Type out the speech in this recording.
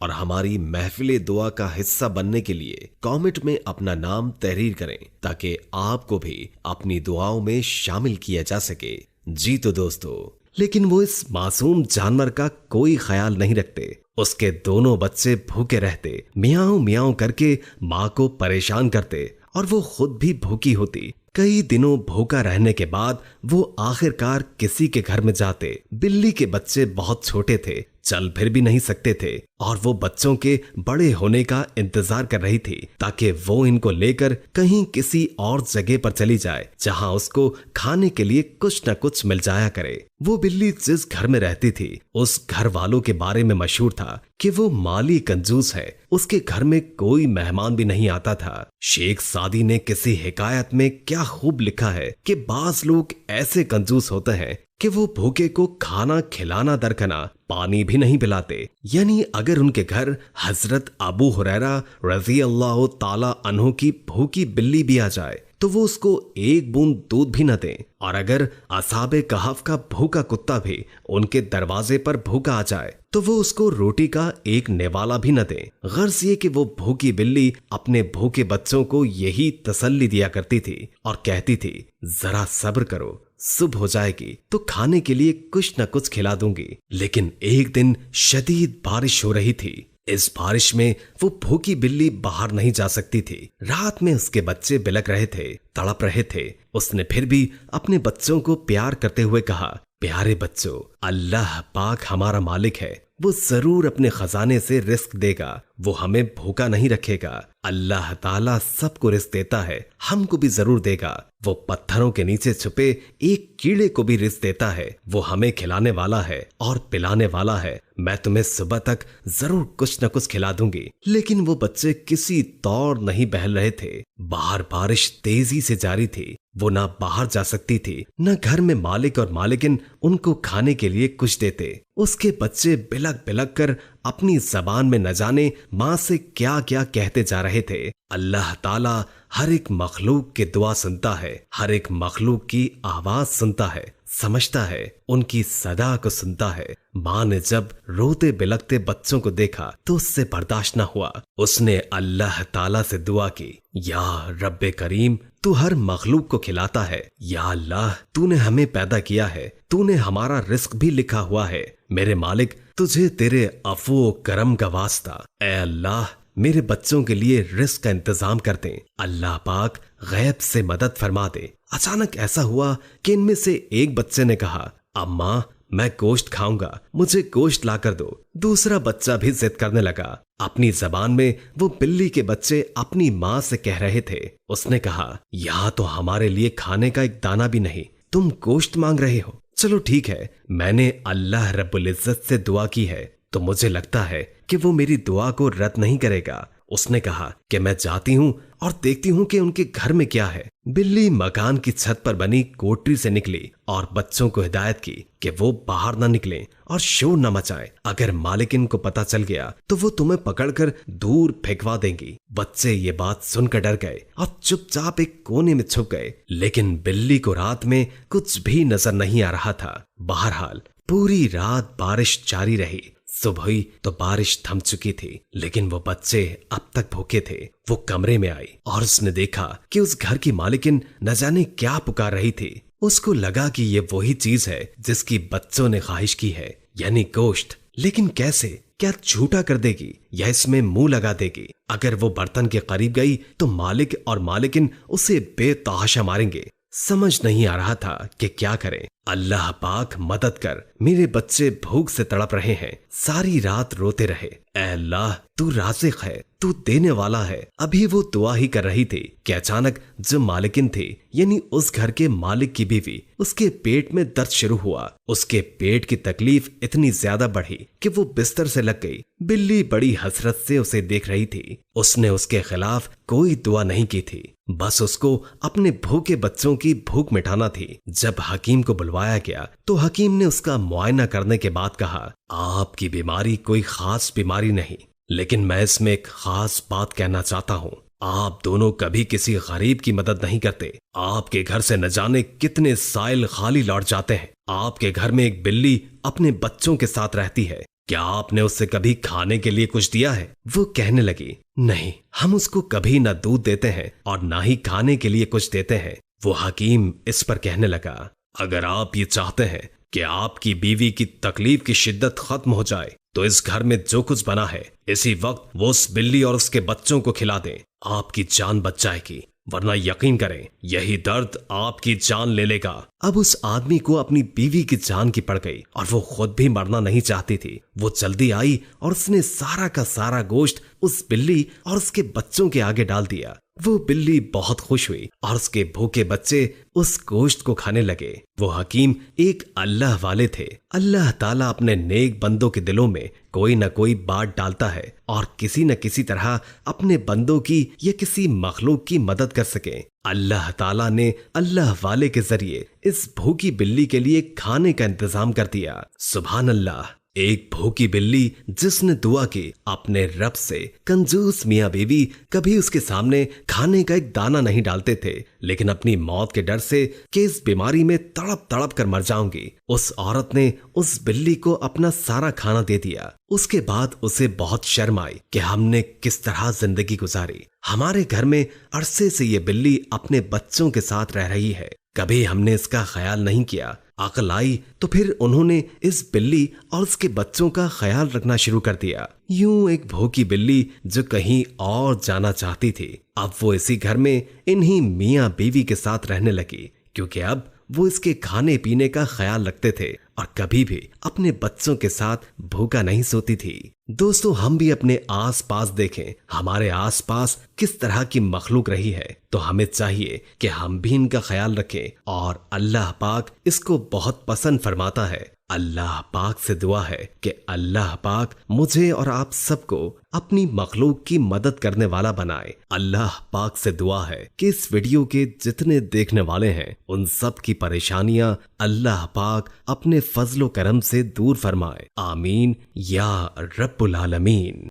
और हमारी महफिल दुआ का हिस्सा बनने के लिए कमेंट में अपना नाम तहरीर करें ताकि आपको भी अपनी दुआओं में शामिल किया जा सके। जी तो दोस्तों, लेकिन वो इस मासूम जानवर का कोई ख्याल नहीं रखते। उसके दोनों बच्चे भूखे रहते, मियाऊं मियाऊं करके माँ को परेशान करते और वो खुद भी भूखी होती। कई दिनों भूखा रहने के बाद वो आखिरकार किसी के घर में जाते। बिल्ली के बच्चे बहुत छोटे थे, चल फिर भी नहीं सकते थे और वो बच्चों के बड़े होने का इंतजार कर रही थी ताकि वो इनको लेकर कहीं किसी और जगह पर चली जाए जहां उसको खाने के लिए कुछ न कुछ मिल जाया करे। वो बिल्ली जिस घर में रहती थी उस घर वालों के बारे में मशहूर था कि वो माली कंजूस है। उसके घर में कोई मेहमान भी नहीं आता था। शेख सादी ने किसी हिकायत में क्या खूब लिखा है कि बाज लोग ऐसे कंजूस होते हैं कि वो भूखे को खाना खिलाना दरकना पानी भी नहीं पिलाते। यानी अगर उनके घर हजरत अबू हुरैरा रजी अल्लाह ताला अन्हु की भूखी बिल्ली भी आ जाए तो वो उसको एक बूंद दूध भी न दें, और अगर असहाबे कहफ का भूखा कुत्ता भी उनके दरवाजे पर भूखा आ जाए तो वो उसको रोटी का एक निवाला भी न दें। गर्ज ये कि वो भूखी बिल्ली अपने भूखे बच्चों को यही तसल्ली दिया करती थी और कहती थी, जरा सब्र करो, सुबह हो जाएगी तो खाने के लिए कुछ न कुछ खिला दूंगी। लेकिन एक दिन शदीद बारिश हो रही थी। इस बारिश में वो भूखी बिल्ली बाहर नहीं जा सकती थी। रात में उसके बच्चे बिलक रहे थे, तड़प रहे थे। उसने फिर भी अपने बच्चों को प्यार करते हुए कहा, प्यारे बच्चों, अल्लाह पाक हमारा मालिक है, वो जरूर अपने खजाने से रिस्क देगा, वो हमें भूखा नहीं रखेगा। अल्लाह ताला सबको रिस्क देता है, हमको भी जरूर देगा। वो पत्थरों के नीचे छुपे एक कीड़े को भी रिस्क देता है, वो हमें खिलाने वाला है और पिलाने वाला है। मैं तुम्हें सुबह तक जरूर कुछ न कुछ खिला दूंगी। लेकिन वो बच्चे किसी तौर नहीं बहल रहे थे। बाहर बारिश तेजी से जारी थी। वो ना बाहर जा सकती थी, न घर में मालिक और मालिकिन उनको खाने के लिए कुछ देते। उसके बच्चे बिलक बिलक कर अपनी जबान में न जाने माँ से क्या क्या कहते जा रहे थे। अल्लाह ताला हर एक मखलूक की दुआ सुनता है, हर एक मखलूक की आवाज सुनता है, समझता है, उनकी सदा को सुनता है। माँ ने जब रोते बिलकते बच्चों को देखा तो उससे बर्दाश्त न हुआ। उसने अल्लाह ताला से दुआ की, या रब्बे करीम, तू हर मखलूक को खिलाता है। या अल्लाह, तूने हमें पैदा किया है, तूने हमारा रिस्क भी लिखा हुआ है। मेरे मालिक, तुझे तेरे अफू करम का वास्ता, ऐ अल्लाह, मेरे बच्चों के लिए रिस्क का इंतजाम कर दे। अल्लाह पाक गैब से मदद फरमा दे। अचानक ऐसा हुआ कि इनमें से एक बच्चे ने कहा, अम्मा, मैं गोश्त खाऊंगा, मुझे गोश्त ला कर दो। दूसरा बच्चा भी जिद करने लगा। अपनी जबान में वो बिल्ली के बच्चे अपनी माँ से कह रहे थे। उसने कहा, यहाँ तो हमारे लिए खाने का एक दाना भी नहीं, तुम गोश्त मांग रहे हो। चलो ठीक है, मैंने अल्लाह रब्बुल इज्जत से दुआ की है तो मुझे लगता है कि वो मेरी दुआ को रद्द नहीं करेगा। उसने कहा कि मैं जाती हूँ और देखती हूँ कि उनके घर में क्या है। बिल्ली मकान की छत पर बनी कोठरी से निकली और बच्चों को हिदायत की कि वो बाहर न निकलें और शोर न मचाएं। अगर मालिकिन को पता चल गया तो वो तुम्हें पकड़कर दूर फेंकवा देंगी। बच्चे ये बात सुनकर डर गए और चुपचाप एक कोने में छुप गए। लेकिन बिल्ली को रात में कुछ भी नजर नहीं आ रहा था। बहरहाल पूरी रात बारिश जारी रही। सुबह हुई तो बारिश थम चुकी थी, लेकिन वो बच्चे अब तक भूखे थे। वो कमरे में आई और उसने देखा कि उस घर की मालिकिन न जाने क्या पुकार रही थी। उसको लगा कि ये वही चीज है जिसकी बच्चों ने ख्वाहिश की है, यानी गोश्त। लेकिन कैसे? क्या झूठा कर देगी या इसमें मुंह लगा देगी? अगर वो बर्तन के करीब गई तो मालिक और मालिकिन उसे बेतहाशा मारेंगे। समझ नहीं आ रहा था कि क्या करें। अल्लाह पाक मदद कर, मेरे बच्चे भूख से तड़प रहे हैं। सारी रात रोते रहे, ऐ अल्लाह, तू राज़िक है, तू देने वाला है। अभी वो दुआ ही कर रही थी कि अचानक जो मालिकिन थी, यानी उस घर के मालिक की बीवी, उसके पेट में दर्द शुरू हुआ। उसके पेट की तकलीफ इतनी ज्यादा बढ़ी कि वो बिस्तर से लग गई। बिल्ली बड़ी हसरत से उसे देख रही थी। उसने उसके खिलाफ कोई दुआ नहीं की थी, बस उसको अपने भूखे बच्चों की भूख मिटाना थी। जब हकीम को बुलवाया गया तो हकीम ने उसका मुआयना करने के बाद कहा, आपकी बीमारी कोई खास बीमारी नहीं, लेकिन मैं इसमें एक खास बात कहना चाहता हूँ। आप दोनों कभी किसी गरीब की मदद नहीं करते। आपके घर से न जाने कितने साइल खाली लौट जाते हैं। आपके घर में एक बिल्ली अपने बच्चों के साथ रहती है, क्या आपने उससे कभी खाने के लिए कुछ दिया है? वो कहने लगी, नहीं, हम उसको कभी ना दूध देते हैं और ना ही खाने के लिए कुछ देते हैं। वो हकीम इस पर कहने लगा, अगर आप ये चाहते हैं कि आपकी बीवी की तकलीफ की शिद्दत खत्म हो जाए तो इस घर में जो कुछ बना है इसी वक्त वो उस बिल्ली और उसके बच्चों को खिला दें, आपकी जान बच जाएगी। वरना यकीन करें, यही दर्द आपकी जान ले लेगा। अब उस आदमी को अपनी बीवी की जान की पड़ गई और वो खुद भी मरना नहीं चाहती थी। वो जल्दी आई और उसने सारा का सारा गोश्त उस बिल्ली और उसके बच्चों के आगे डाल दिया। वो बिल्ली बहुत खुश हुई और उसके भूखे बच्चे उस गोश्त को खाने लगे। वो हकीम एक अल्लाह वाले थे। अल्लाह ताला अपने नेक बंदों के दिलों में कोई न कोई बात डालता है और किसी न किसी तरह अपने बंदों की या किसी मखलूक की मदद कर सके। अल्लाह ताला ने अल्लाह वाले के जरिए इस भूखी बिल्ली के लिए खाने का इंतजाम कर दिया। सुभान अल्लाह। एक भूखी बिल्ली जिसने दुआ की अपने रब से। कंजूस मियाँ बीवी कभी उसके सामने खाने का एक दाना नहीं डालते थे, लेकिन अपनी मौत के डर से कि इस बीमारी में तड़प तड़प कर मर जाऊंगी, उस औरत ने उस बिल्ली को अपना सारा खाना दे दिया। उसके बाद उसे बहुत शर्म आई कि हमने किस तरह जिंदगी गुजारी। हमारे घर में अरसे से ये बिल्ली अपने बच्चों के साथ रह रही है, कभी हमने इसका ख्याल नहीं किया। अकल आई तो फिर उन्होंने इस बिल्ली और उसके बच्चों का ख्याल रखना शुरू कर दिया। यूं एक भूखी बिल्ली जो कहीं और जाना चाहती थी, अब वो इसी घर में इन्हीं मियाँ बीवी के साथ रहने लगी, क्योंकि अब वो इसके खाने पीने का ख्याल रखते थे और कभी भी अपने बच्चों के साथ भूखा नहीं सोती थी। दोस्तों, हम भी अपने आसपास देखें, हमारे आसपास किस तरह की मखलूक रही है, तो हमें चाहिए कि हम भी इनका ख्याल रखें और अल्लाह पाक इसको बहुत पसंद फरमाता है। अल्लाह पाक से दुआ है कि अल्लाह पाक मुझे और आप सबको अपनी मखलूक की मदद करने वाला बनाए। अल्लाह पाक से दुआ है कि इस वीडियो के जितने देखने वाले हैं उन सब की परेशानियां अल्लाह पाक अपने फजलो करम से दूर फरमाए। आमीन या रब्बुल आलमीन।